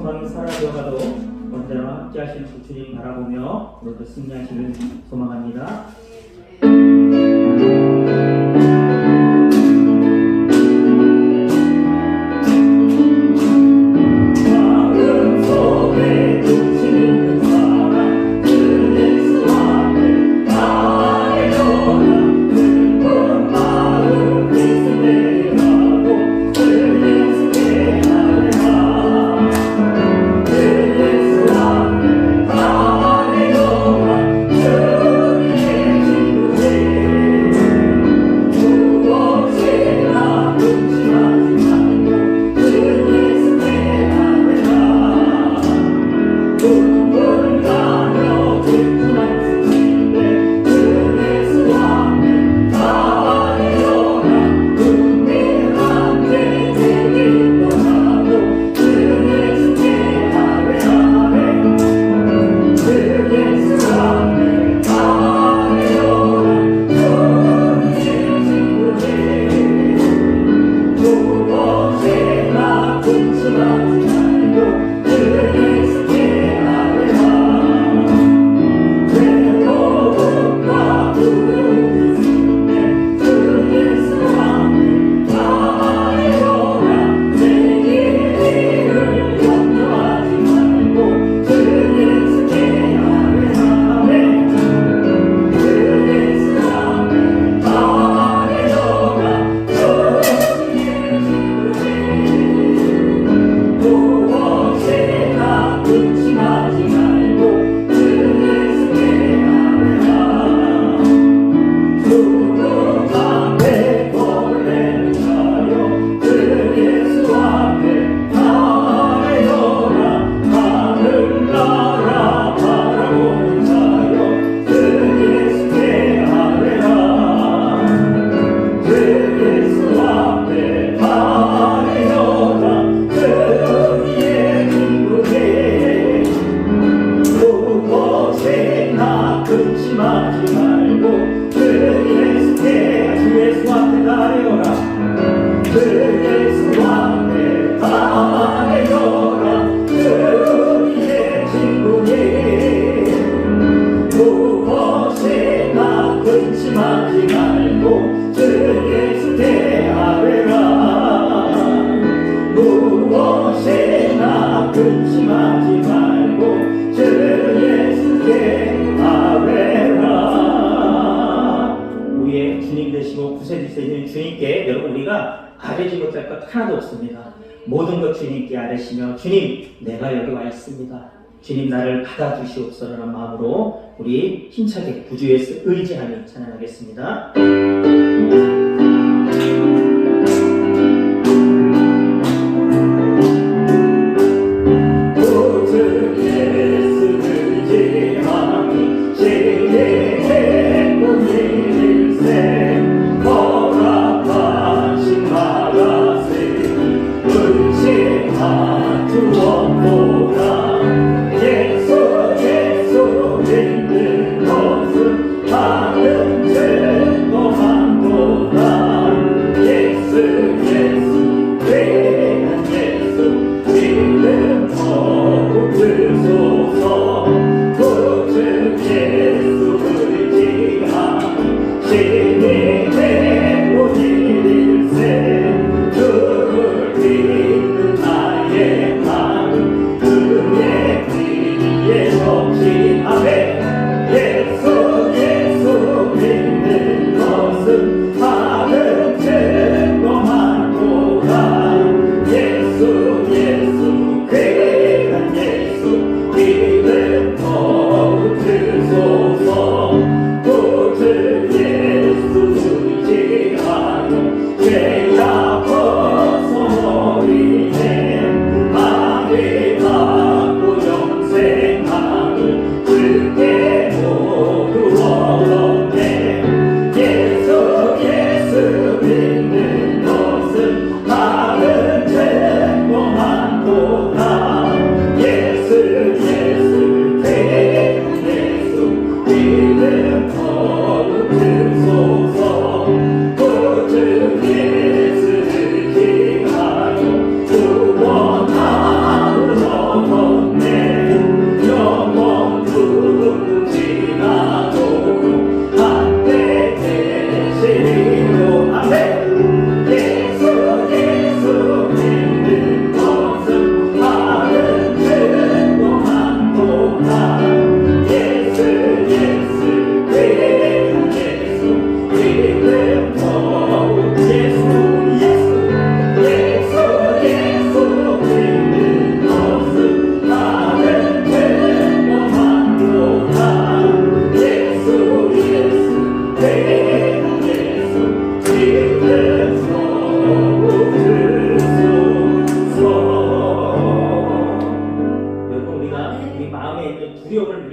소망이 사라져가도 언제나 함께 하시는 그 주님 바라보며 오늘도 승리하시는 소망합니다. 주님께 여러분 우리가 아뢰지 못할 것 하나도 없습니다. 모든 것 주님께 아뢰시며 주님 내가 여기 와 있습니다. 주님 나를 받아주시옵소서라는 마음으로 우리 힘차게 구주에서 의지하며 찬양하겠습니다. 예수 믿는 것은 다른 죄도 한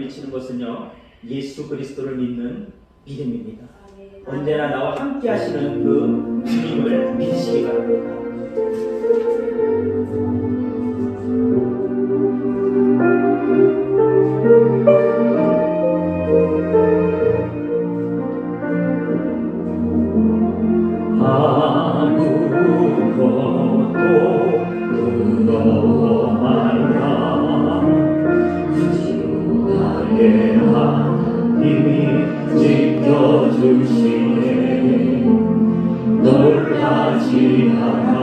미치는 것은요, 예수 그리스도를 믿는 믿음입니다. 언제나 나와 함께 하시는 그 주님을 믿으시기 바랍니다. 아무것도 부러워 말라 주 나의 하나님이 지켜주시네 놀라지 않아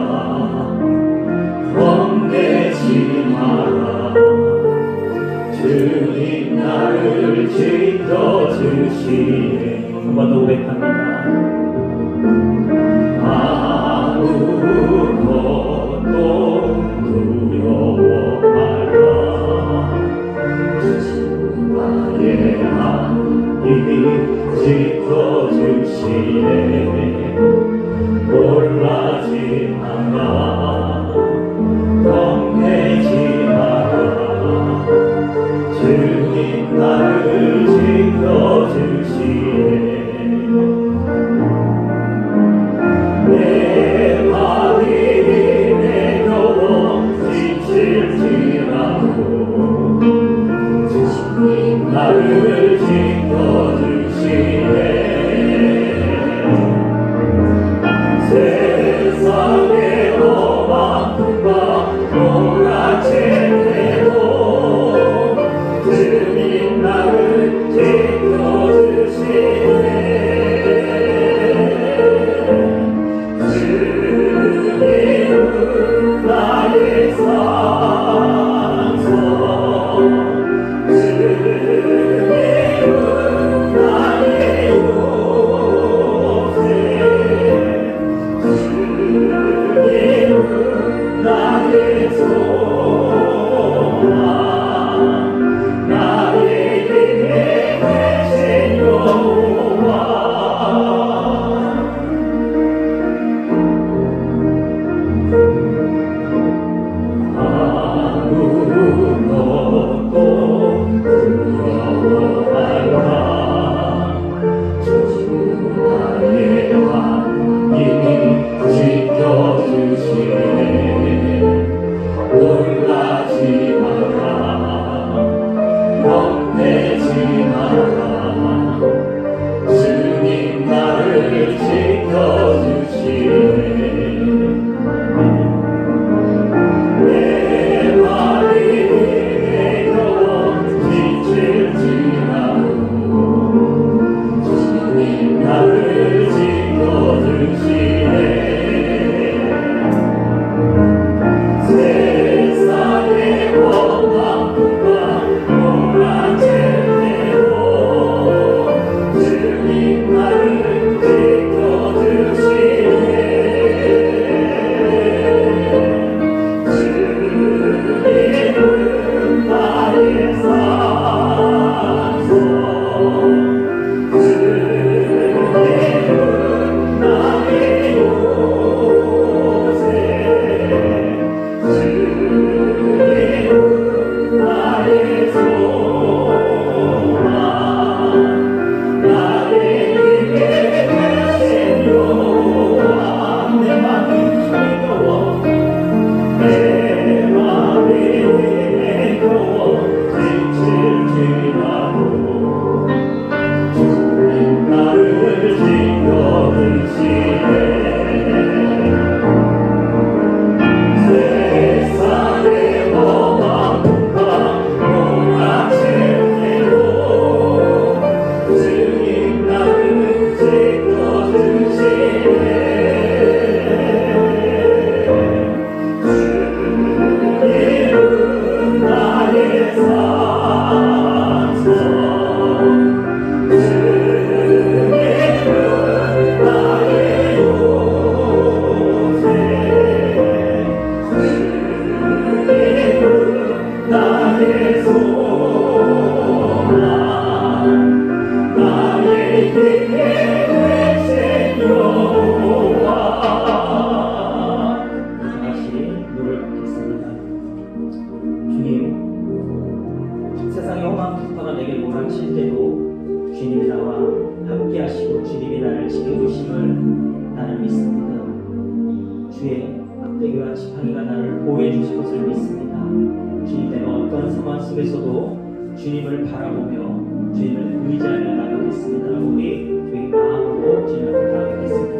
속에서도 주님을 바라보며 주님을 의지하며 나가겠습니다. 우리 저희 마음으로 주님 앞에 나가겠습니다.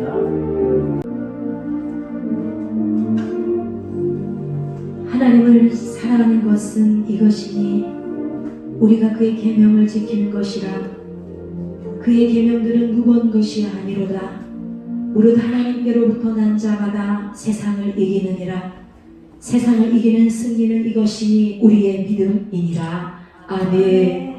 하나님을 사랑하는 것은 이것이니 우리가 그의 계명을 지키는 것이라. 그의 계명들은 무거운 것이 아니로다. 무릇 하나님께로부터 난 자마다 세상을 이기느니라. 세상을 이기는 승리는 이것이니 우리의 믿음이니라. 아멘.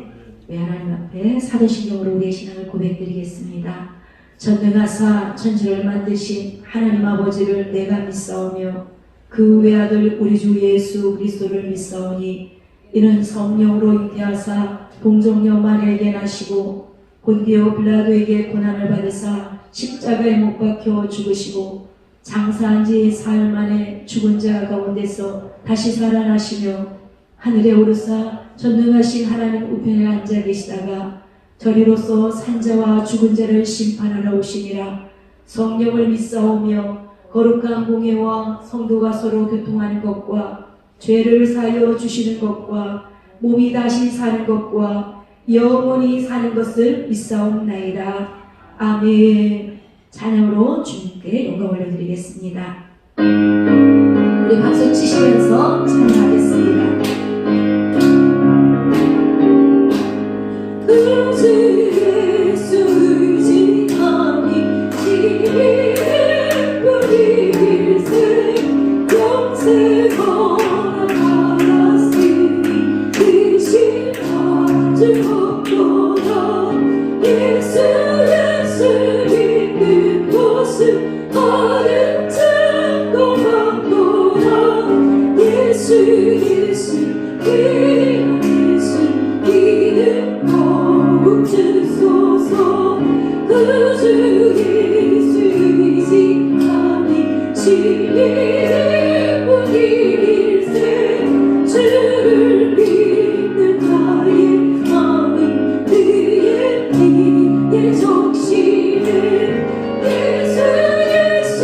우리 하나님 앞에 사도신경으로 우리의 신앙을 고백드리겠습니다. 전능하사 천지를 만드신 하나님 아버지를 내가 믿사오며 그 외아들 우리 주 예수 그리스도를 믿사오니 이는 성령으로 잉태하사 동정녀 마리아에게 나시고 본디오 빌라도에게 고난을 받으사 십자가에 못 박혀 죽으시고 장사한 지 사흘 만에 죽은 자 가운데서 다시 살아나시며 하늘에 오르사 전능하신 하나님 우편에 앉아 계시다가 저리로서 산자와 죽은 자를 심판하러 오시니라. 성령을 믿사오며 거룩한 공예와 성도가 서로 교통하는 것과 죄를 사하여 주시는 것과 몸이 다시 사는 것과 영원히 사는 것을 믿사옵나이다. 아멘. 찬양으로 주님께 영광 올려드리겠습니다. 우리 박수 치시면서 찬양하겠습니다. 주 예수 의지하니 기쁨이 일생 영생 허락하였으니 의심할 줄 없도다. 예수 믿는 것은 다른 증거 많도다. 예수 귀한 예수 믿음 더욱 주소서. 그 주 예수 의지하니 진리를 뿐인 일생 주를 믿는 나의 마음 그의 피에 적시네. 예수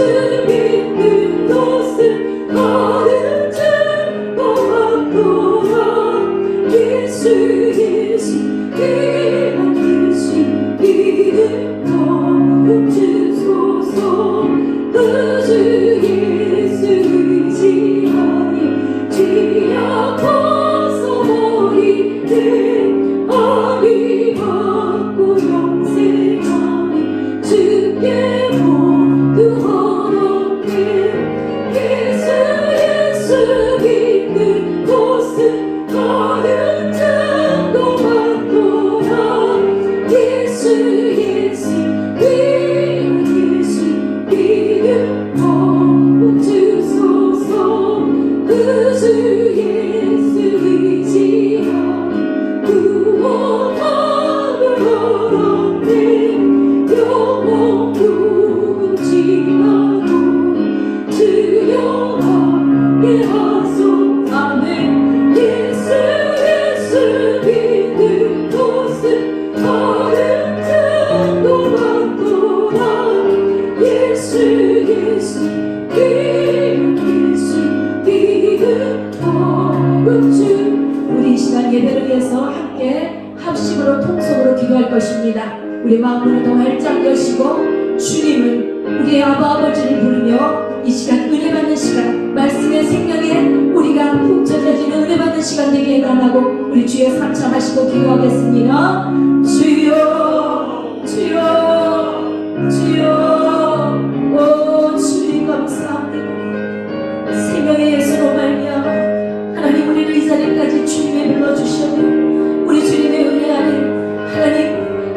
믿는 것은 다른 증거 많도다. 예수 귀한 예수 믿음 더욱 주소서. 그 주 예수 의지하여 죄악 벗어버리네. 아리 받고 영생하네. 주께 모두 헌없네. 예수 믿는 것은 다른 증거 많도다. 예수 귀한 예수 믿음 더욱 주소서. 그 주 예수 의지하니 구원함을 얻었네. 영원 누군지라도 주여 함께 하소. 아멘. 예수 믿는 것은 다른 증거 많도다. 예수 귀한 예수 믿음 더욱 주. 우리 이 시간 예배를 위해서 함께 합심으로 통성으로 기도할 것입니다. 우리 마음을 더 활짝 여시고 주님은 우리의 아버지를 부르며 이 시간 은혜 받는 시간, 말씀의 생명에 우리가 푹 젖어지는 은혜 받는 시간 되게 해달라고 우리 주의 삼창하시고 기도하겠습니다. 주여 주여 주여. 오 주님 감사합니다. 생명의 예수로 말미암아 하나님 우리를 이 자리까지 주님의 불러주셨네. 우리 주님의 은혜 안에 하나님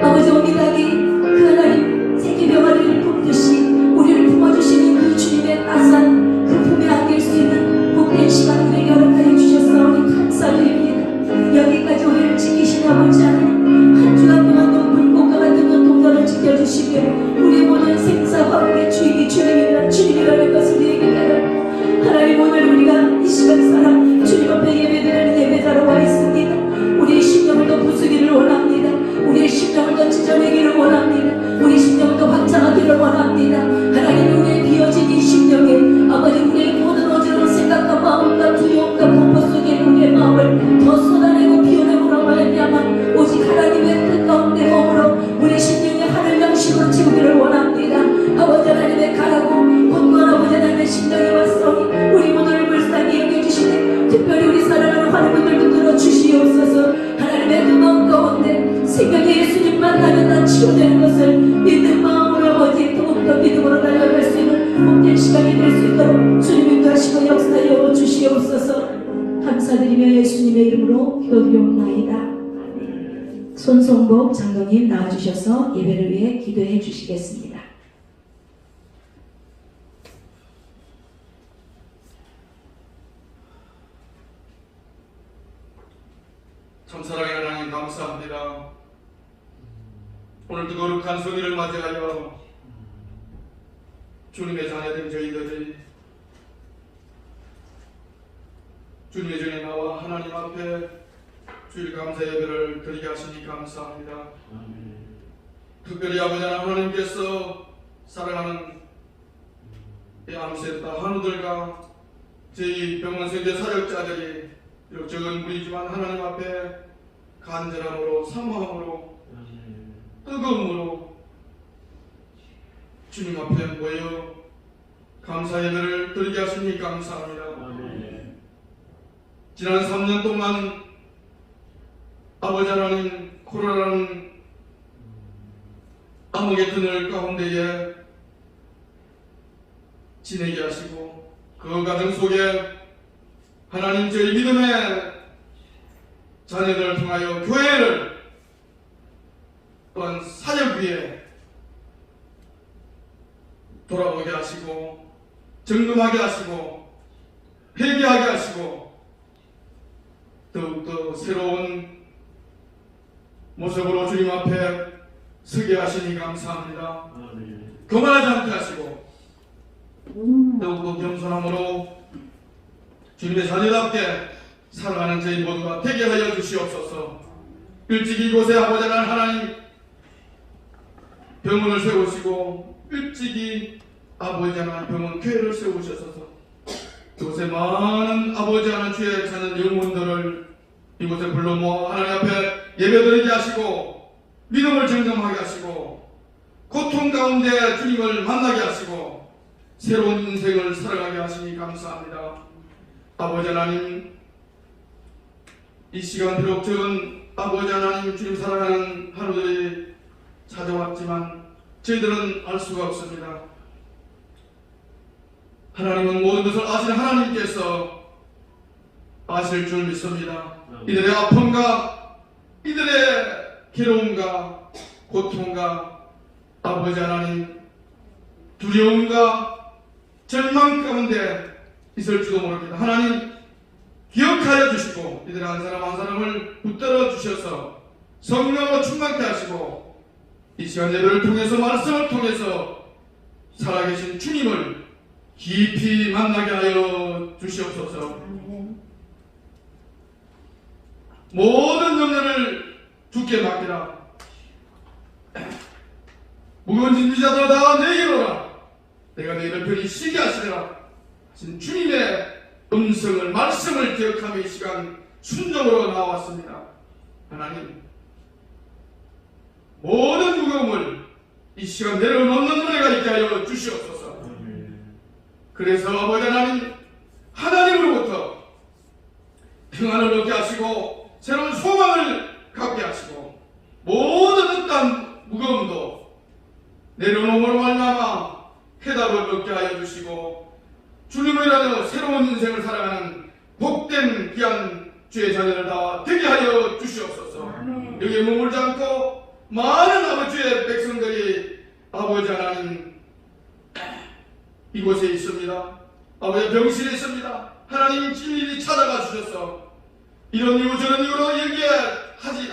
아버지 오미닭이 그 하나님 새끼병아리를 품듯이 우리를 품어주시는 그 주님의 따스한 그 품에 안길 수 있는 복된 시간 우리에게 허락하여 주셨사오니 감사드립니다. 여기까지 우리를 지키신 아버지 하나님 한 주간 동안 너무 치유되는 것을 믿는 마음으로 아버지 더욱더 믿음으로 달려갈 수 있는 복된 시간이 될 수 있도록 주님 인도하시고 역사하여 주시옵소서. 감사드리며 예수님의 이름으로 기도드리옵나이다. 손성복 장로님 나와주셔서 예배를 위해 기도해 주시겠습니다. 참사랑의 하나님 감사합니다. 오늘도 거룩한 성일을 맞이하여 주님의 자녀된 저희들이 주님의 전에 나와 하나님 앞에 주일 감사 예배를 드리게 하시니 감사합니다. 특별히 아버지 하나님께서 사랑하는 이 암센터 한우들과 저희 병원 선교 사역자들이 비록 적은 무리지만 하나님 앞에 간절함으로 사모함으로 뜨거움으로 주님 앞에 모여 감사 예배를 드리게 하시니 감사합니다. 지난 3년 동안 아버지 하나님 코로나라는 암흑의 그늘 가운데에 지내게 하시고 그 과정 속에 하나님 저희 믿음의 자녀들을 통하여 교회를 또한 사역 위에 돌아보게 하시고 점검하게 하시고 회개하게 하시고 더욱더 새로운 모습으로 주님 앞에 서게 하시니 감사합니다. 교만하지 않게 하시고 더욱더 겸손함으로 주님의 자녀답게 살아가는 저희 모두가 되게 하여 주시옵소서. 일찍 이곳에 아버지 하나님 병원을 세우시고 일찍이 아버지 하나님 병원 교회를 세우셔서 이곳에 많은 아버지 하나님 주의 자녀 영혼들을 이곳에 불러 모아 하나님 앞에 예배드리게 하시고 믿음을 정정하게 하시고 고통 가운데 주님을 만나게 하시고 새로운 인생을 살아가게 하시니 감사합니다. 아버지 하나님 이 시간 비록 적은 아버지 하나님 주님 사랑하는 하루들이 찾아왔지만 저희들은 알 수가 없습니다. 하나님은 모든 것을 아시는 하나님께서 아실 줄 믿습니다. 이들의 아픔과 이들의 괴로움과 고통과 아버지 하나님 두려움과 절망 가운데 있을지도 모릅니다. 하나님 기억하여 주시고 이들 한 사람 한 사람을 붙들어 주셔서 성령으로 충만케 하시고 이 시간 예배를 통해서 말씀을 통해서 살아계신 주님을 깊이 만나게 하여 주시옵소서. 모든 염려를 주께 맡기라. 무거운 짐 자들아 다 내게로 오라. 내가 너희를 편히 쉬게 하시리라. 하신 주님의 음성을 말씀을 기억하며 이 시간 순종으로 나왔습니다. 하나님 모든 무거움을 이 시간 내려놓는 은혜가 있게 하여 주시옵소서. 그래서 아버지 하나님 하나님으로부터 평안을 얻게 하시고 새로운 소망을 갖게 하시고 모든 어떤 무거움도 내려놓음으로 말미암아 해답을 얻게 하여 주시고 주님이라도 새로운 인생을 살아가는 복된 귀한 주의 자녀를 다 되게 하여 주시옵소서. 여기에 머물지 않고 많은 아버지의 백성들이 아버지 하나님 이곳에 있습니다. 아버지 병실에 있습니다. 하나님 진일이 찾아가 주셔서 이런 이유 저런 이유로 여기에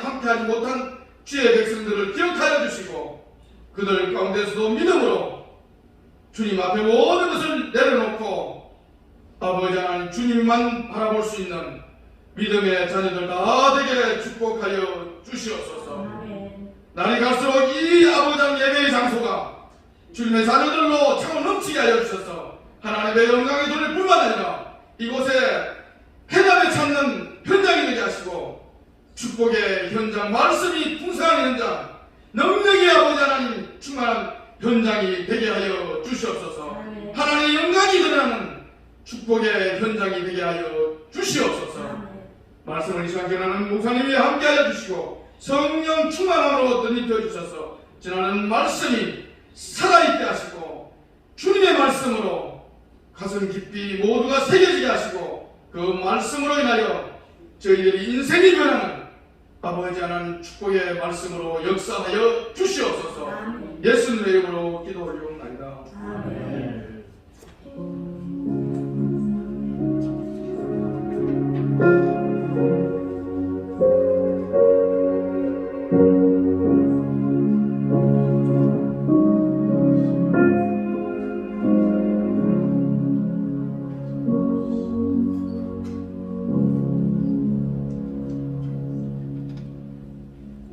함께하지 못한 주의 백성들을 기억하여 주시고 그들 가운데서도 믿음으로 주님 앞에 모든 것을 내려놓고 아버지 하나님 주님만 바라볼 수 있는 믿음의 자녀들 다 되게 축복하여 주시옵소서. 날이 갈수록 이 아버지 하나님 예배의 장소가 주님의 자녀들로 차고 넘치게 하여 주셔서 하나님의 영광의 돈을 뿐만 아니라 이곳에 해답을 찾는 현장이 되게 하시고 축복의 현장, 말씀이 풍성한 현장, 능력의 아버지 하나님 충만한 현장이 되게 하여 주시옵소서. 하나님의 영광이 드러나는 축복의 현장이 되게 하여 주시옵소서. 말씀을 이 시간 전하는 목사님이 함께 하여 주시고 성령 충만함으로 덧입혀 주셔서 지나는 말씀이 살아있게 하시고 주님의 말씀으로 가슴 깊이 모두가 새겨지게 하시고 그 말씀으로 인하여 저희들의 인생이 변하는 아버지 하나님 축복의 말씀으로 역사하여 주시옵소서. 예수님의 이름으로 기도 올리옵나이다.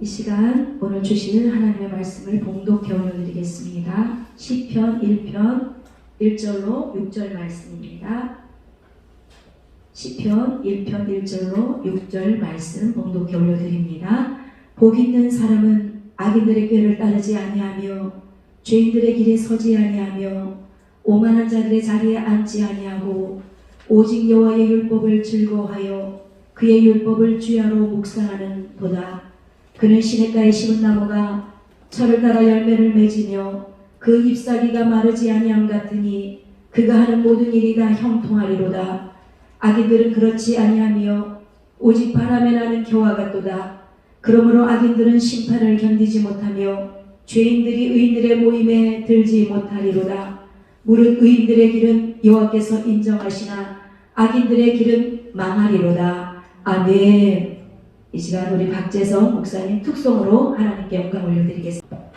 이 시간 오늘 주시는 하나님의 말씀을 봉독해 올려드리겠습니다. 시편 1편 1절로 6절 말씀입니다. 시편 1편 1절로 6절 말씀 봉독해 올려드립니다. 복 있는 사람은 악인들의 꾀를 따르지 아니하며 죄인들의 길에 서지 아니하며 오만한 자들의 자리에 앉지 아니하고 오직 여호와의 율법을 즐거워하여 그의 율법을 주야로 묵상하는 도다. 그는 시냇가에 심은 나무가 철을 따라 열매를 맺으며 그 잎사귀가 마르지 아니함 같으니 그가 하는 모든 일이 다 형통하리로다. 악인들은 그렇지 아니하며 오직 바람에 나는 겨와 같도다. 그러므로 악인들은 심판을 견디지 못하며 죄인들이 의인들의 모임에 들지 못하리로다. 무릇 의인들의 길은 여호와께서 인정하시나 악인들의 길은 망하리로다. 아멘. 이 시간 우리 박재성 목사님 특송으로 하나님께 영광 올려드리겠습니다.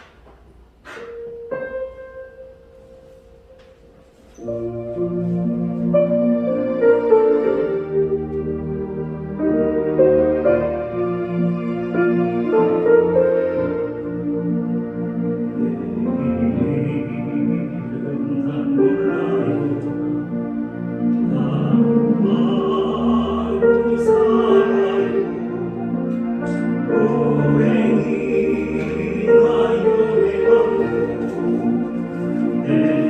내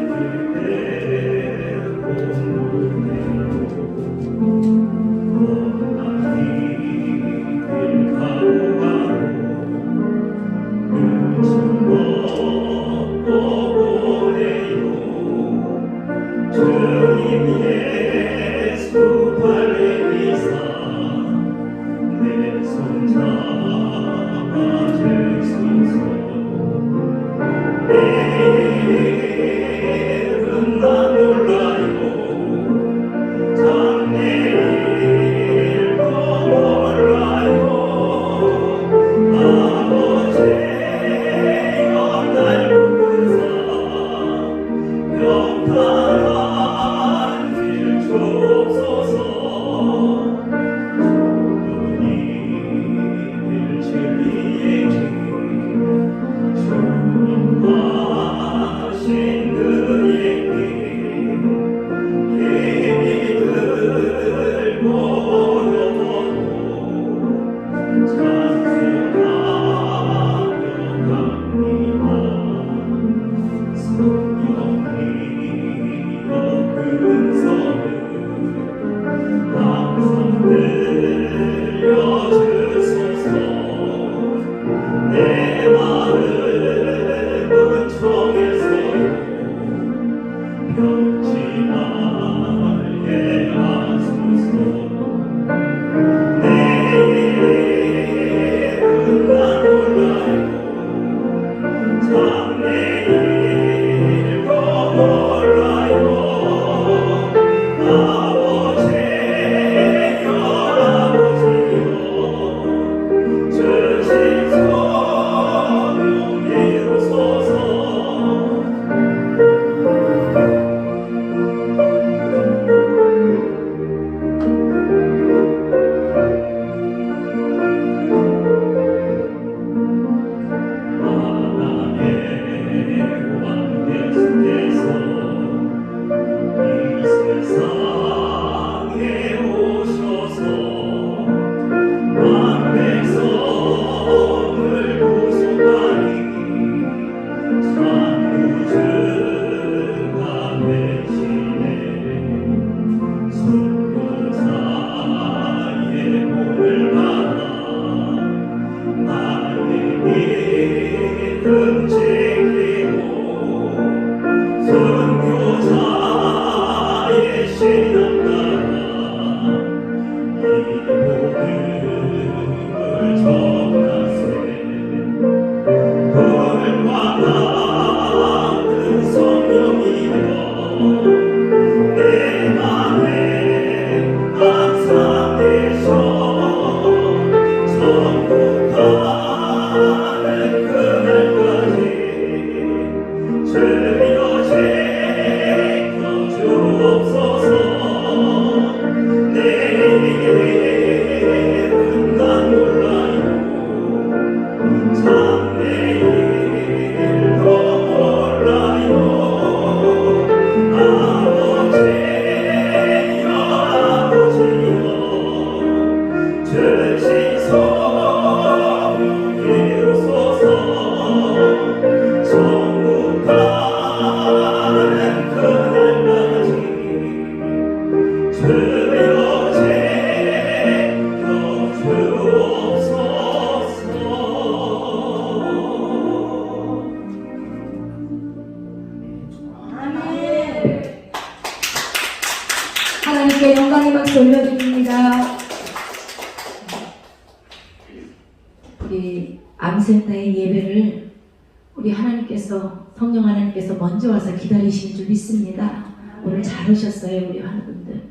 주시소 이루소서 천국 가는 그날까지 주여 제껴주옵소서. 하나님께 영광의 박수 올려드립니다. 우리 암센터의 예배를 우리 하나님께서 성령 하나님께서 먼저 와서 기다리시는 줄 믿습니다. 오늘 잘 오셨어요, 우리 환우분들.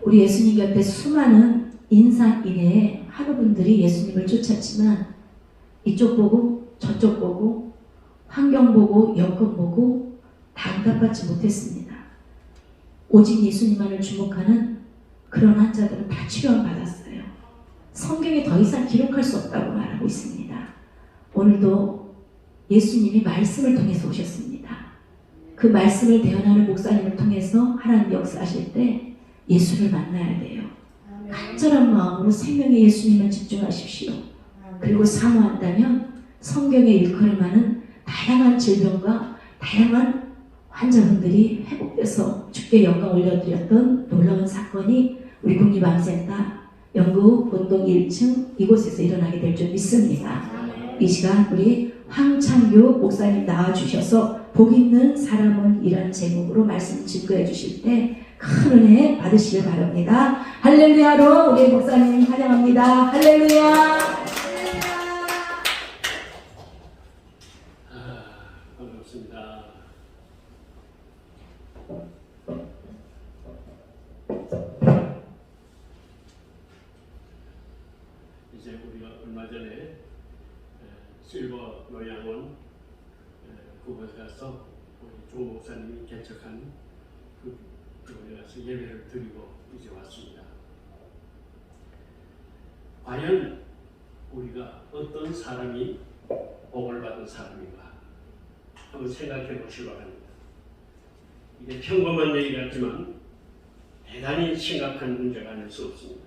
우리 예수님 곁에 수많은 인상 이내에 환우분들이 예수님을 쫓았지만 이쪽 보고 저쪽 보고 환경 보고 여건 보고 다 응답받지 못했습니다. 오직 예수님만을 주목하는 그런 환자들은 다 치료를 받았어요. 성경에 더 이상 기록할 수 없다고 말하고 있습니다. 오늘도 예수님이 말씀을 통해서 오셨습니다. 그 말씀을 대언하는 목사님을 통해서 하나님 역사하실 때 예수를 만나야 돼요. 간절한 마음으로 생명의 예수님을 집중하십시오. 그리고 사모한다면 성경에 일컬음하는 다양한 질병과 다양한 환자분들이 회복돼서 주께 영광 올려드렸던 놀라운 사건이 우리 국립암센터 영구 본동 1층 이곳에서 일어나게 될 줄 믿습니다. 이 시간 우리 황창규 목사님 나와주셔서 복 있는 사람은 이라는 제목으로 말씀 증거해 주실 때 큰 은혜 받으시길 바랍니다. 할렐루야로 우리 목사님 환영합니다. 할렐루야. 반갑습니다. 이제 우리가 얼마 전에 실버 요양원 그곳에 가서 우리 조 목사님이 개척한 그곳에 가서 예배를 드리고 이제 왔습니다. 과연 우리가 어떤 사람이 복을 받은 사람인가 한번 생각해 보시기 바랍니다. 이게 평범한 얘기 같지만 대단히 심각한 문제가 아닐 수 없습니다.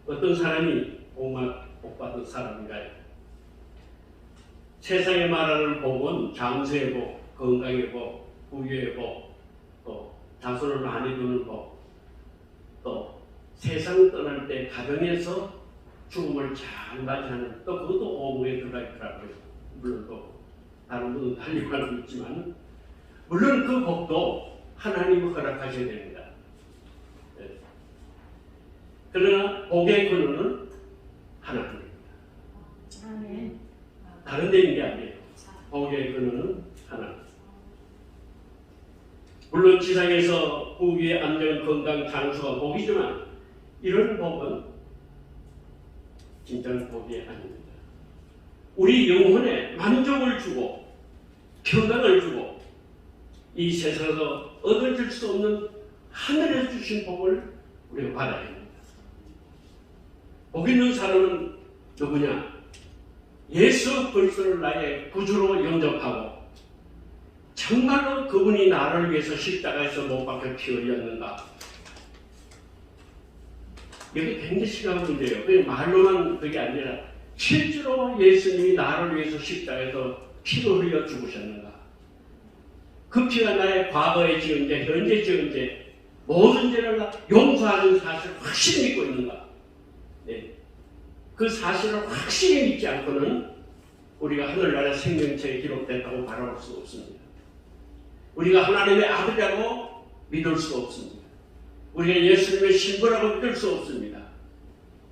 어떤 사람이 복 받은 사람인가요? 세상에 말하는 복은 장수의 복, 건강의 복, 부유의 복, 또 자손을 많이 두는 복, 또 세상 떠날 때 가정에서 죽음을 잘 맞이하는 또 그것도 오후에 들어가 있더라고요. 물론 또 다른 분은 달리 말고 있지만 물론 그 복도 하나님이 허락하셔야 됩니다. 네. 그러나 복의 근원은 하나님입니다. 다른 데 있는 게 아니에요. 복의 근원은 하나님. 물론 지상에서 부귀의 안전, 건강, 장수가 복이지만 이런 복은 진짜는 복이 아닙니다. 우리 영혼에 만족을 주고 평강을 주고 이 세상에서 얻어질 수 없는 하늘에서 주신 복을 우리가 받아야 합니다. 복 있는 사람은 누구냐? 예수 그리스도를 나의 구주로 영접하고 정말로 그분이 나를 위해서 십자가에서 못 박혀 피 흘렸는가? 이게 굉장히 심각한 문제예요. 그냥 말로만 그게 아니라 실제로 예수님이 나를 위해서 십자가에서 피를 흘려 죽으셨는가? 그 피가 나의 과거의 지은 죄, 현재 지은 죄, 모든 죄를 용서하는 사실을 확실히 믿고 있는가? 네. 그 사실을 확실히 믿지 않고는 우리가 하늘나라 생명체에 기록됐다고 바라볼 수 없습니다. 우리가 하나님의 아들이라고 믿을 수 없습니다. 우리가 예수님의 신부라고 믿을 수 없습니다.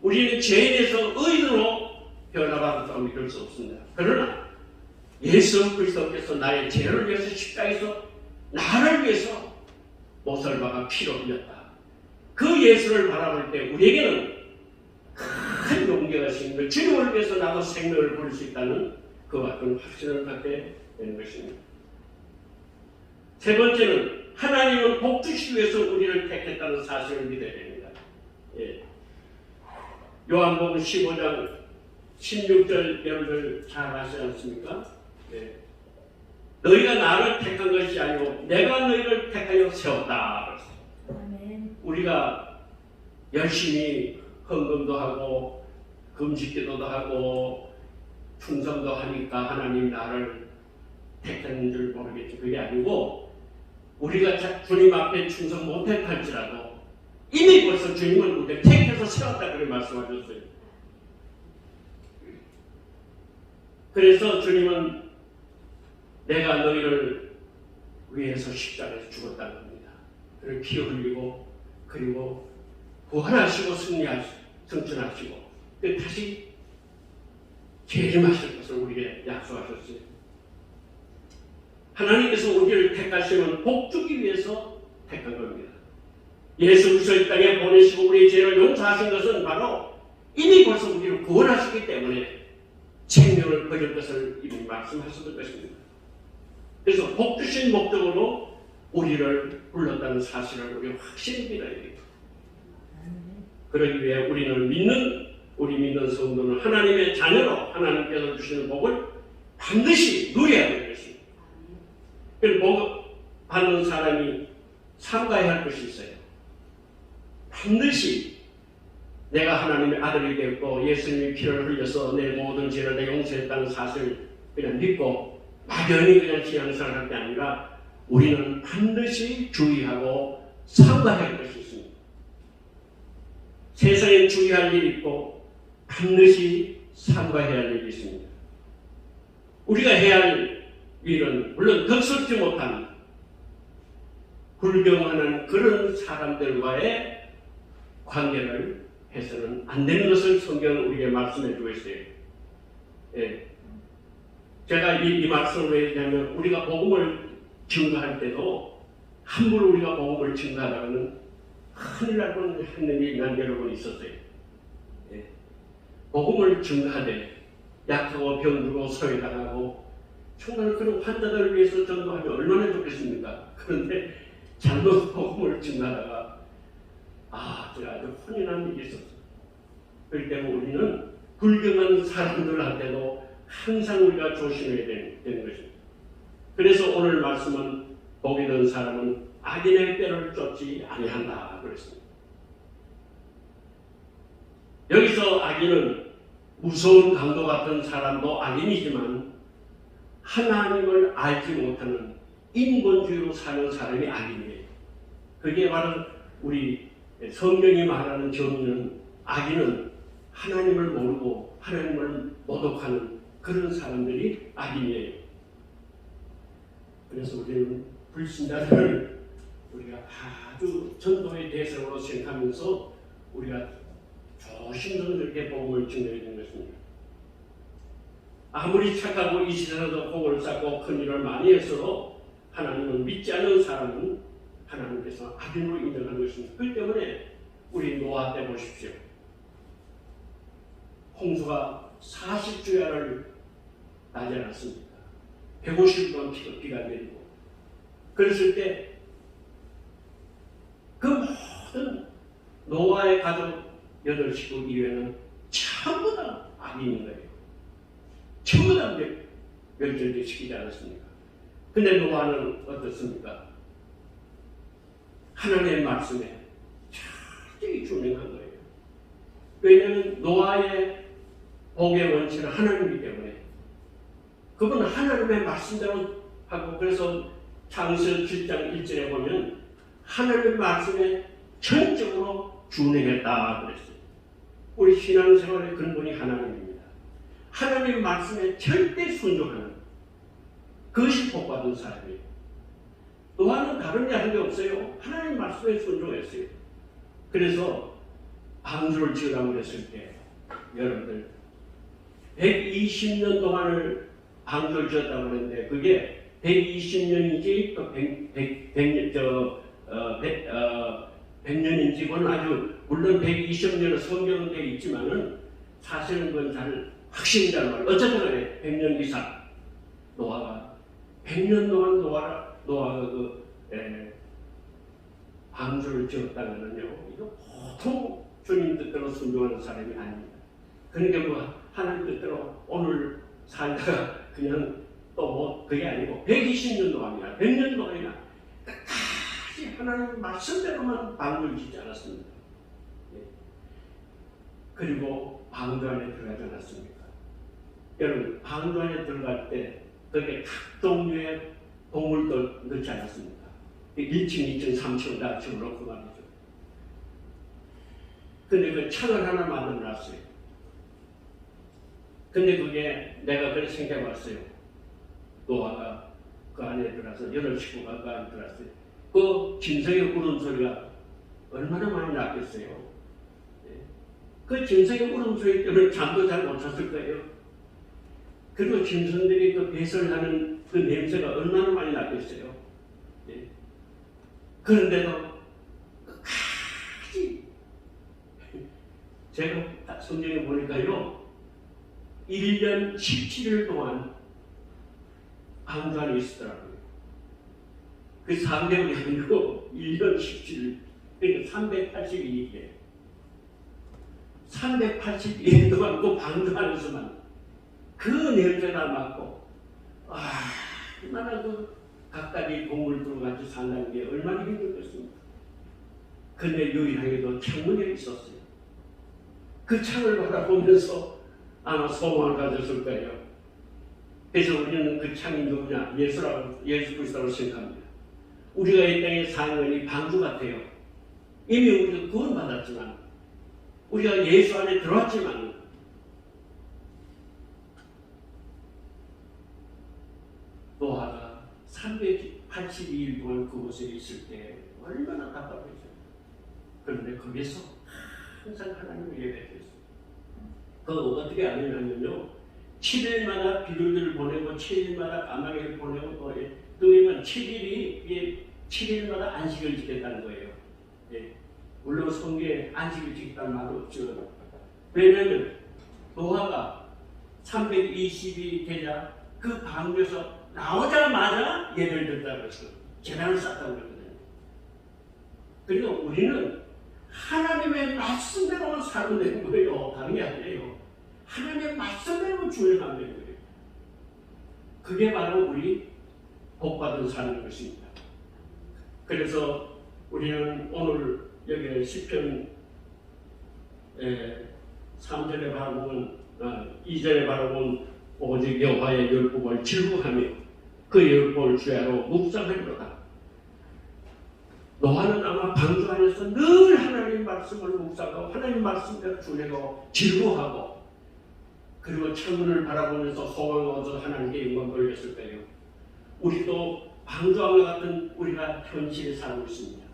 우리는 죄인에서 의인으로 변화받았다고 믿을 수 없습니다. 그러나 예수 그리스도께서 나의 죄를 위해서 십자가에서 나를 위해서 못을 박아 피로 흘렸다. 그 예수를 바라볼 때 우리에게는 큰 용기가 생깁니다. 주님을 위해서 나도 생명을 버릴 수 있다는 그와 같은 확신을 갖게 되는 것입니다. 세 번째는 하나님은 복 주시기 위해서 우리를 택했다는 사실을 믿어야 됩니다. 예. 요한복음 15장 16절 여러분들 잘 아시지 않습니까? 예. 너희가 나를 택한 것이 아니고 내가 너희를 택하여 세웠다. 우리가 열심히 헌금도 하고 금식기도도 하고 충성도 하니까 하나님 나를 택하는 줄 모르겠지. 그게 아니고 우리가 주님 앞에 충성 못했할지라도 이미 벌써 주님은 우리를 택해서 세웠다 그렇게 말씀하셨어요. 그래서 주님은 내가 너희를 위해서 십자가에서 죽었다는 겁니다. 그리고 피 흘리고 그리고 부활하시고 승천하시고 다시 재림하실 것을 우리에게 약속하셨어요. 하나님께서 우리를 택하시면 복 주기 위해서 택한 겁니다. 예수 그리스도를 땅에 보내시고 우리의 죄를 용서하신 것은 바로 이미 벌써 우리를 구원하시기 때문에 생명을 버릴 것을 이미 말씀하셨던 것입니다. 그래서 복 주신 목적으로 우리를 불렀다는 사실을 우리가 확실히 믿어야 됩니다. 그러기 위해 우리 믿는 성도는 하나님의 자녀로 하나님께서 주시는 복을 반드시 누려야 되는 것입니다. 그리고 복 받는 사람이 삼가해야 할 것이 있어요. 반드시 내가 하나님의 아들이 되었고 예수님이 피를 흘려서 내 모든 죄를 내 용서했다는 사실을 그냥 믿고 막연히 그냥 신앙생활할 게 아니라 우리는 반드시 주의하고 삼가해야 할 것이 있습니다. 세상에 주의할 일이 있고 반드시 삼가해야 할 일이 있습니다. 우리가 해야 할 일은 물론 덕설지 못한 불경하는 그런 사람들과의 관계를 해서는 안 되는 것을 성경은 우리에게 말씀해 주고 있어요. 예. 제가 이 말씀을 왜 했냐면 우리가 복음을 증거할 때도 함부로 우리가 복음을 증거하다가는 큰일 날 뻔했는 일이 난 여러 번 있었어요. 예. 복음을 증거하되 약하고 병들고 소외당하고 정말 그런 환자들을 위해서 전도하면 얼마나 좋겠습니까? 그런데 잘못 복음을 증거하다가 제가 아주 혼인한 일이 있었어요. 그렇기 때문에 우리는 불경한 사람들한테도 항상 우리가 조심해야 되는 것입니다. 그래서 오늘 말씀은 복이 든 사람은 악인의 꾀를 쫓지 아니한다 그랬습니다. 여기서 악인은 무서운 강도 같은 사람도 악인이지만 하나님을 알지 못하는 인본주의로 사는 사람이 악인이에요. 그게 바로 우리 성경이 말하는 정의는 악인은 하나님을 모르고 하나님을 모독하는 그런 사람들이 악인이에요. 그래서 우리는 불신자들을 우리가 아주 전도의 대상으로 생각하면서 우리가 조심스럽게 복음을 증거해야 되는 것입니다. 아무리 착하고 이 세상에서 복을 쌓고 큰 일을 많이 했어도 하나님은 믿지 않는 사람은 하나님께서 악인으로 인정하는 것입니다. 그렇기 때문에 우리 노아 때 보십시오. 홍수가 40주야를 나지 않았습니까? 150년 비가 내리고 그랬을 때 그 모든 노아의 가족 8식구 이외에는 전부 다 악인인 거예요. 전부 다 멸절시키지 않았습니까? 근데 노아는 어떻습니까? 하나님의 말씀에 철저히 준행한 거예요. 왜냐하면 노아의 복의 원칙은 하나님이기 때문에 그분은 하나님의 말씀대로 하고 그래서 창세기 7장 1절에 보면 하나님의 말씀에 전적으로 준행했다 그랬어요. 우리 신앙생활의 근본이 하나님입니다. 하나님의 말씀에 절대 순종하는 그것이 복받은 사람이에요. 노아는 다른 게 한 게 없어요. 하나님 말씀에 순종했어요. 그래서 방주를 지으라고 했을 때 여러분들 120년 동안을 방주를 지었다고 그랬는데 그게 120년인지 또 100년인지 그건 아주 물론 120년은 성경은 되어 있지만은 사실은 그건 잘 확신이 잘 말이에요. 어쨌든 간에 100년 이상 노아가 100년 동안 노아가 방주를 지었다면요 이거 보통 주님 뜻대로 순종하는 사람이 아닙니다. 그러니까 뭐 하나님 뜻대로 오늘 살다가 그냥 또 뭐 그게 아니고 120년 동안이나 100년 동안이나 끝까지 하나님 말씀대로만 방주를 짓지 않았습니다. 그리고 방도 안에 들어가지 않았습니까? 여러분, 방도 안에 들어갈 때 거기에 각 종류의 동물도 넣지 않았습니까? 1층, 2층, 3층 다 집어넣고 말이죠. 근데 그 창을 하나 만들어놨어요. 근데 그게 내가 그렇게 생각해봤어요. 노아가 그 안에 들어가서 8식구가 그 안에 들어갔어요. 그 짐승의 울음소리가 얼마나 많이 났겠어요. 그 짐승의 울음소리 때문에 잠도 잘 못 잤을 거예요. 그리고 짐승들이 그 배설하는 그 냄새가 얼마나 많이 났겠어요. 그런데도 끝까지 제가 딱 성경에 보니까요, 1년 17일 동안 방주 안에 있었더라고요. 그 300이 아니고 1년 17일, 그러니까 382일. 382일 동안 그 방주 안에서만 그 냄새가 맡고, 얼마나 그 각가지 동물들과 같이 산다는 게 얼마나 힘들겠습니까? 근데 유일하게도 창문에 있었어요. 그 창을 바라보면서 아마 소망을 가졌을 거예요. 그래서 우리는 그 창이 누구냐? 예수 그리스도라고 생각합니다. 우리가 이 땅에 사는 것이 방주 같아요. 이미 우리가 구원받았지만, 우리가 예수 안에 들어왔지만, 노아가 382일 동안 그곳에 있을 때 얼마나 답답했어요. 그런데 거기서 항상 하나님을 예배했어요. 그거 어떻게 알려냐면요, 7일마다 비둘기를 보내고 7일마다 까마귀를 보내고 또 그러면 7일마다 안식을 지켰다는 거예요. 물론 성경에 안식을 지켰다는 말 없죠. 왜냐하면 노아가 320일이 되자 그 방주에서 나오자마자 예배를 드렸다고 그랬어요. 재단을 쌓았다고 그랬거든요. 그리고 우리는 하나님의 말씀대로 살면 되는 거예요. 다른 게 아니에요. 하나님의 말씀대로 주행하면 되는 거예요. 그게 바로 우리 복받은 사는 것입니다. 그래서 우리는 오늘 여기 시편 3절에 바라보면 2절에 바라보면 오직 여호와의 율법을 즐거워하며 그 율법을 주야로 묵상하리로다. 노아는 아마 방주 안에서 늘 하나님 말씀을 묵상하고 하나님 말씀대로 주내고 즐거워하고 그리고 창문을 바라보면서 소망을 얻어 하나님께 영광 돌렸을 거예요. 우리도 방주와 같은 우리가 현실에 살고 있습니다.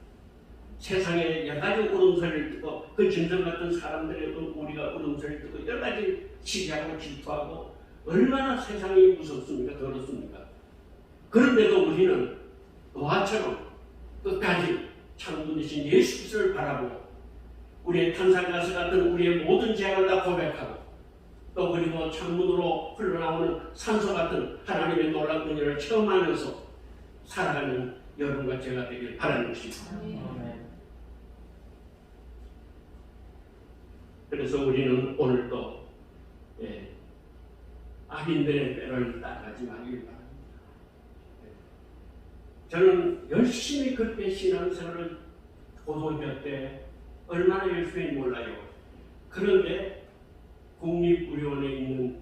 세상에 여러 가지 울음소리를 듣고 그 짐승 같은 사람들에도 우리가 울음소리를 듣고 여러 가지 시기하고 질투하고 얼마나 세상이 무섭습니까? 더럽습니까? 그런데도 우리는 노아처럼 끝까지 창문 대신 예수 그리스도를 바라보고 우리의 탄산가스 같은 우리의 모든 죄악을 다 고백하고 또 그리고 창문으로 흘러나오는 산소 같은 하나님의 놀라운 은혜를 체험하면서 살아가는 여러분과 제가 되길 바라는 것입니다. 그래서 우리는 오늘도 악인들의 뼈를 따라가지 말길 바랍니다. 저는 열심히 그때 신앙생활을 고등학교 때 얼마나 열심히 몰라요. 그런데 국립의료원에 있는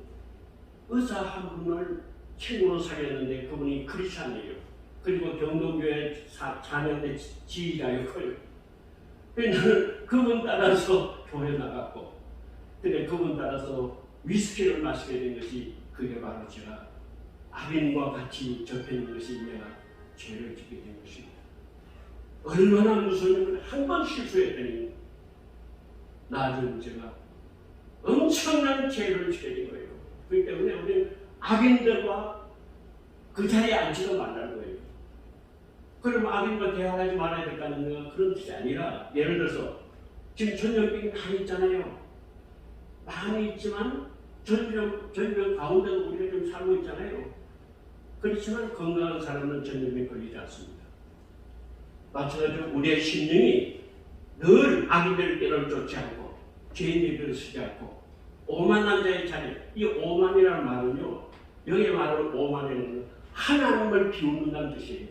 의사 한 분을 친구로 사귀었는데 그분이 크리스찬이에요. 그리고 경동교회 4년대 지휘자였고요. 그래서 그분 따라서 교회 나갔고 근데 그분 따라서 위스키를 마시게 된 것이 그게 바로 제가 악인과 같이 접해있는 것이 내가 죄를 짓게 된 것입니다. 얼마나 무서운 한 번 실수했더니 나중에 제가 엄청난 죄를 짓게 된 거예요. 그렇기 때문에 우리는 악인들과 그 자리에 앉지도 말라는 거예요. 그럼 악인과 대화하지 말아야 될까는 그런 뜻이 아니라 예를 들어서 지금 전염병이 많이 있잖아요. 많이 있지만 전염병 가운데도 우리가 좀 살고 있잖아요. 그렇지만 건강한 사람은 전염병에 걸리지 않습니다. 마찬가지로 우리의 심령이 늘 악인들의 꾀를 쫓지 않고 죄인의 꾀를 쓰지 않고 오만한 자의 자리, 이 오만이라는 말은요, 여기 말하는 오만이라는 하나님을 비웃는다는 뜻이에요.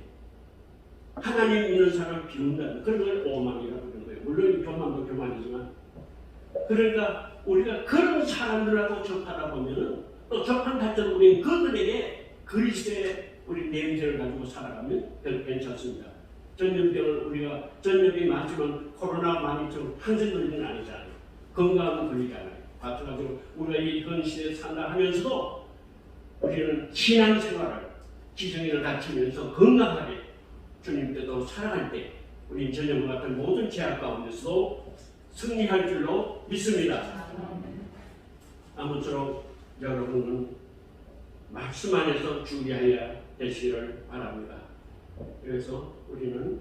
하나님 믿는 사람을 비웃는다는 그런 걸 오만이라고 그러는 거예요. 물론 교만도 교만이지만 그러니까 우리가 그런 사람들하고 접하다 보면은 또 접한 때도 우리는 그들에게 그리스도의 우리 냄새를 가지고 살아가면 괜찮습니다. 전염병을 우리가 전염이 맞으면 코로나 많이 좀 항생 걸리는 아니잖아요. 건강은 걸리잖아요. 마찬가지로 우리가 이 현 시대에 산다 하면서도 우리는 신앙생활을 기성인을 갖추면서 건강하게 주님께도 살아갈 때 우리 전염과 같은 모든 제약 가운데서도 승리할 줄로 믿습니다. 아무쪼록 여러분은 말씀 안에서 주의하여야 되시기를 바랍니다. 그래서 우리는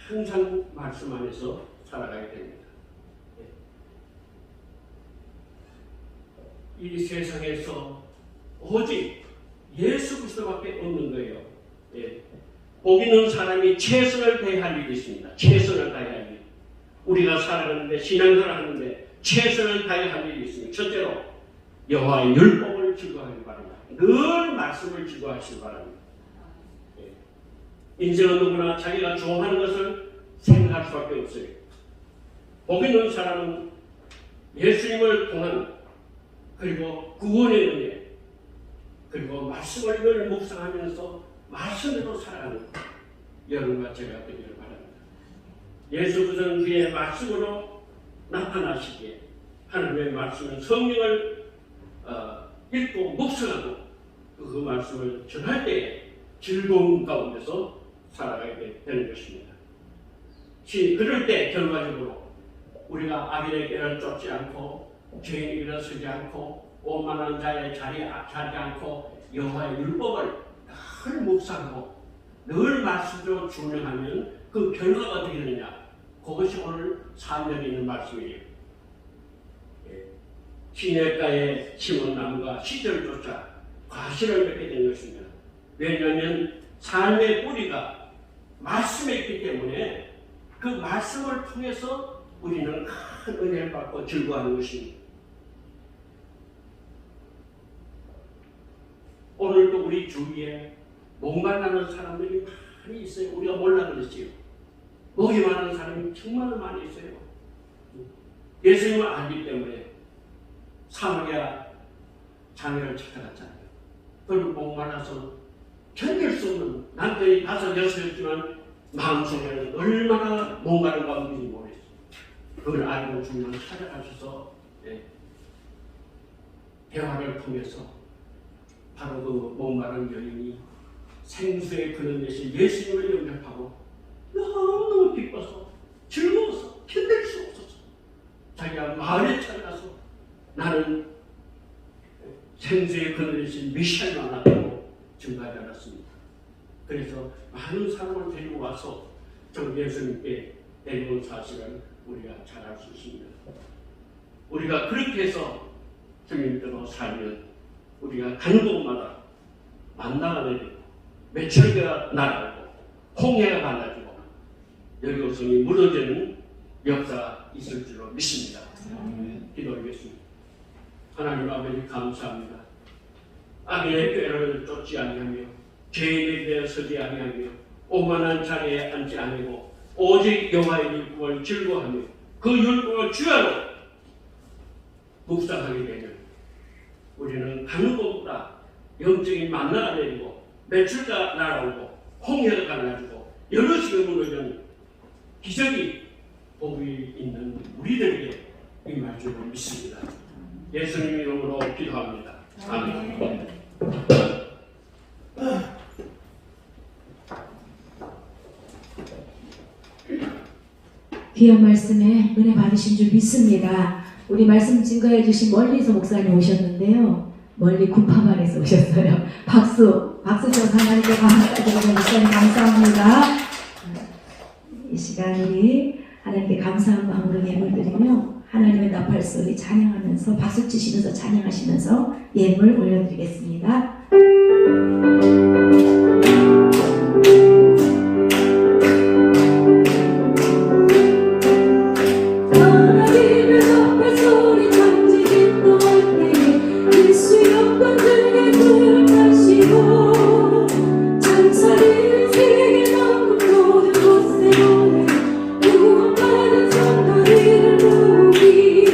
항상 말씀 안에서 살아가야 됩니다. 이 세상에서 오직 예수 그리스도밖에 없는 거예요. 예. 복 있는 사람이 최선을 다할 일이 있습니다. 최선을 다해야 할 일. 우리가 살아가는데 신앙생활 하는데 최선을 다해야 할 일이 있습니다. 첫째로 여호와의 율법을 즐거워하기 바랍니다. 늘 말씀을 즐거워하시기 바랍니다. 예. 인생은 누구나 자기가 좋아하는 것을 생각할 수밖에 없어요. 복 있는 사람은 예수님을 통한 그리고 구원의 은혜 그리고 말씀을 늘 묵상하면서 말씀으로 살아가는 여러분과 제가 되기를 바랍니다. 예수 그리스도는 그의 말씀으로 나타나시기에 하나님의 말씀은 성령을 읽고 묵상하고 그 말씀을 전할 때에 즐거움 가운데서 살아가게 되는 것입니다. 그럴 때 결과적으로 우리가 악인의 길을 쫓지 않고 죄인의 길을 서지 않고 오만한 자의 자리에 자지 않고 여호와의 율법을 늘 묵상하고 늘 말씀으로 준행하면 그 결과가 어떻게 되느냐? 그것이 오늘 사면에 있는 말씀이에요. 시냇가에 심은 나무가 시절을 쫓아 과실을 맺게 된 것입니다. 왜냐하면 삶의 뿌리가 말씀에 있기 때문에 그 말씀을 통해서 우리는 큰 은혜를 받고 즐거워하는 것입니다. 오늘도 우리 주위에 목말라는 사람들이 많이 있어요. 우리가 몰라 그랬지요. 목이 마른 사람이 정말 많이 있어요. 예수님을 알기 때문에 사마리아 장애를 찾아갔잖아요. 그리고 목말라서 견딜 수 없는 남편이 5, 6이었지만 마음속에는 얼마나 목마른 가운데인지 모르겠어요. 그걸 알고 주님을 찾아가셔서 대화를 통해서 바로 그 목마른 여인이 생수에 그런 대신 예수님을 영접하고 너무너무 기뻐서 즐거워서 견딜 수 없어서 자기가 마을에 찾아가서 나는 생수에 그런 대신 메시아를 만났다고 증거하지 않았습니다. 그래서 많은 사람을 데리고 와서 저 예수님께 데려온 사실을 우리가 잘 알 수 있습니다. 우리가 그렇게 해서 주님께로 살면 우리가 가는 곳마다 만나가 내리고 매철기가 날아가고 홍해가 갈라지고 여리고성이 무너지는 역사가 있을 줄로 믿습니다. 기도하겠습니다. 하나님 아버지 감사합니다. 악인의 꾀를 쫓지 아니하며 죄인에 대해 서지 아니하며 오만한 자리에 앉지 아니고 오직 여호와의 율법을 즐거워하며 그 율법을 주야로 묵상하게 되면 우리는 가는 곳보다 영적인 만나가 내리고 매출가 날아오고 홍해가 갈라지고 여럿이 무너지는 기적이 복이 있는 우리들에게 임할 줄을 믿습니다. 예수님 이름으로 기도합니다. 아멘. 귀한 말씀에 은혜 받으신 줄 믿습니다. 우리 말씀 증거해 주신 멀리서 목사님 오셨는데요. 멀리 구파발에서 오셨어요. 박수 쳐서 하나님께 감사드리고 목사님 감사합니다. 이 시간 우리 하나님께 감사한 마음으로 예물 드리며 하나님의 나팔 소리 찬양하면서 박수 치시면서 찬양하시면서 예물 올려드리겠습니다. 구원받은 성도를 부르기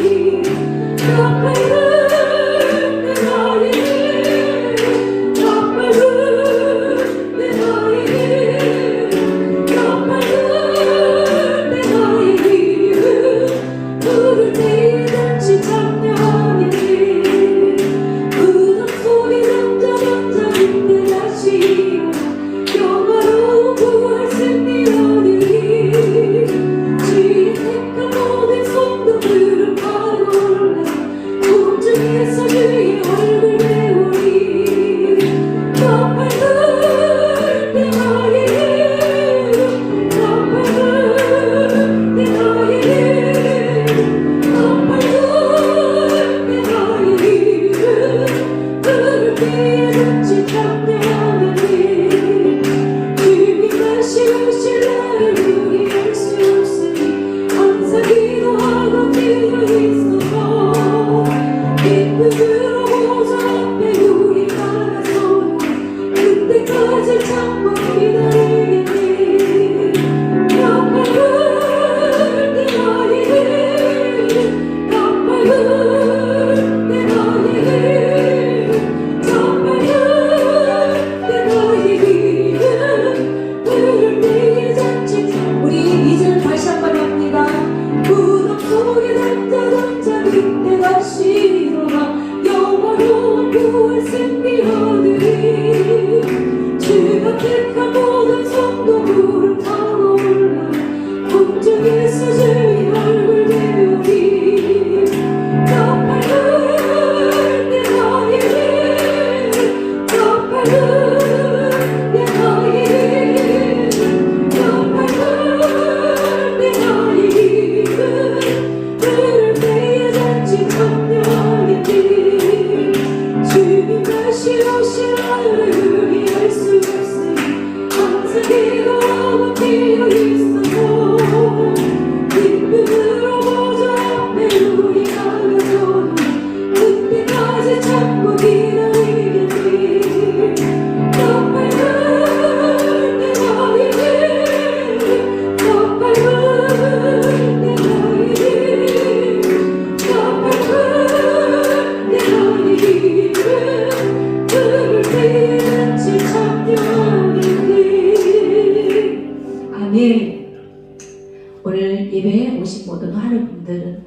오늘 예배에 오신 모든 하루분들은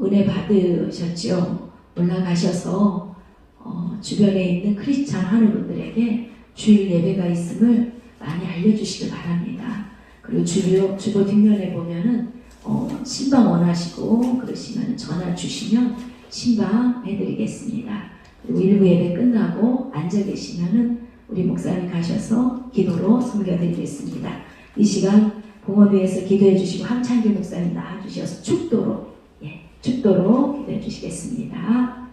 은혜 받으셨죠. 올라가셔서 주변에 있는 크리스찬 하루분들에게 주일 예배가 있음을 많이 알려주시길 바랍니다. 그리고 주보 뒷면에 보면은 신방 원하시고 그러시면 전화 주시면 신방 해드리겠습니다. 그리고 일부 예배 끝나고 앉아 계시면은 우리 목사님 가셔서 기도로 섬겨드리겠습니다. 이 시간 봉헌위에서 기도해 주시고 함창규 목사님 나와주셔서 축도로 기도해 주시겠습니다.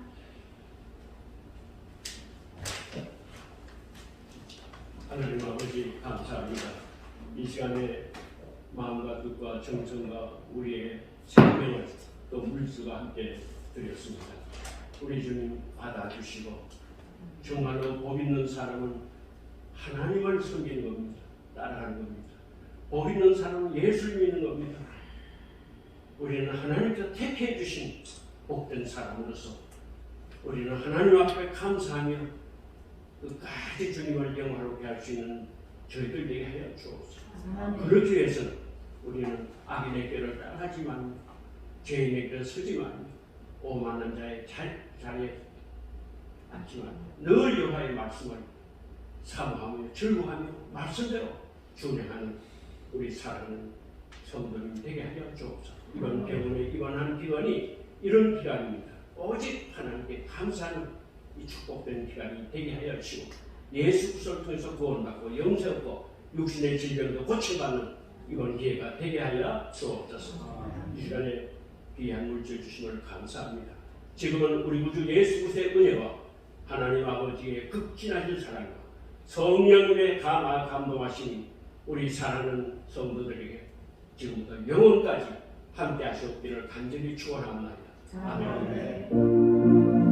하나님 아버지 감사합니다. 이 시간에 마음과 뜻과 정성과 우리의 생명을 또 물수가 함께 드렸습니다. 우리 주님 받아주시고 정말로 복 있는 사람은 하나님을 섬기는 겁니다. 따라가는 겁니다. 복 있는 사람은 예수를 믿는 겁니다. 우리는 하나님께서 택해 주신 복된 사람으로서 우리는 하나님 앞에 감사하며 끝까지 주님을 영화롭게 할 수 있는 저희들 되게 하여 주옵소서. 그러기 위해서는 우리는 악인의 길을 따라가지 말며 죄인의 길을 서지 말며 오만한 자의 자리에 앉지 말며 늘 여호와의 말씀을 사모하며 즐거워하며 말씀대로 준행하는 우리 사랑하는 성도님 되게 하여 주옵소서. 이번 병원에 입원하는 기간이 이런 기간입니다. 오직 하나님께 감사하는 이 축복된 기간이 되게 하여 주시고 예수 그리스도를 통해서 구원받고 영생 얻고 육신의 질병도 고침받는 이번 기회가 되게 하여 주옵소서. 이 시간에 귀한 물질 주심을 감사합니다. 지금은 우리 구주 예수 그리스도의 은혜와 하나님 아버지의 극진하신 사랑과 성령님의 감동하시니 우리 사랑하는 성도들에게 지금부터 영원까지 함께 하시옵기를 간절히 축원합니다. 아멘.